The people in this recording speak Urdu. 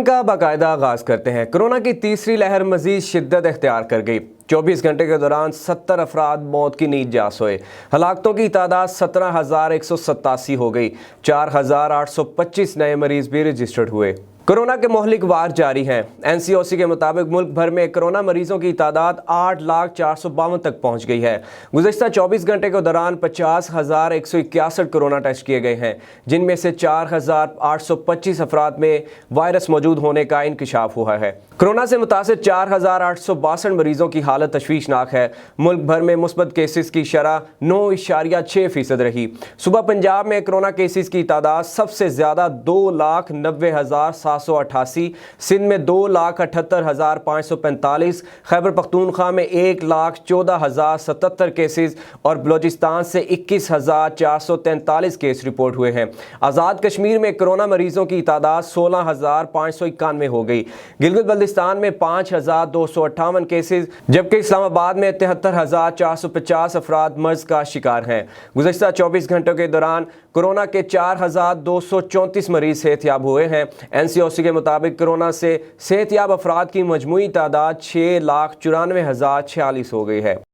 کا باقاعدہ آغاز کرتے ہیں۔ کورونا کی تیسری لہر مزید شدت اختیار کر گئی۔ 24 گھنٹے کے دوران 70 افراد موت کی نیند جاس ہوئے۔ ہلاکتوں کی تعداد 17,187 ہو گئی۔ 4,825 نئے مریض بھی رجسٹرڈ ہوئے۔ کورونا کے مہلک وار جاری ہیں۔ NCOC کے مطابق ملک بھر میں کورونا مریضوں کی تعداد 8,04,52 تک پہنچ گئی ہے۔ گزشتہ 24 گھنٹے کے دوران 50,161 کورونا ٹیسٹ کیے گئے ہیں، جن میں سے 4,825 افراد میں وائرس موجود ہونے کا انکشاف ہوا ہے۔ کورونا سے متاثر 4,862 مریضوں کی حالت تشویشناک ہے۔ ملک بھر میں مثبت کیسز کی شرح 9.6% رہی۔ صبح پنجاب میں کورونا کیسز کی تعداد سب سے زیادہ 2,90,788، سندھ میں 2,78,545، خیبر پختونخوا میں 1,14,077 کیسز اور بلوچستان سے 21,443 کیس رپورٹ ہوئے ہیں۔ آزاد کشمیر میں کورونا مریضوں کی تعداد 16,591 ہو گئی۔ گلگت بلتستان میں 5,258 کیسز، جبکہ اسلام آباد میں 73,450 افراد مرض کا شکار ہیں۔ گزشتہ 24 گھنٹوں کے دوران کورونا کے 4,234 مریض صحت یاب ہوئے ہیں۔ NCOC کے مطابق کورونا سے صحت یاب افراد کی مجموعی تعداد 6,94,046 ہو گئی ہے۔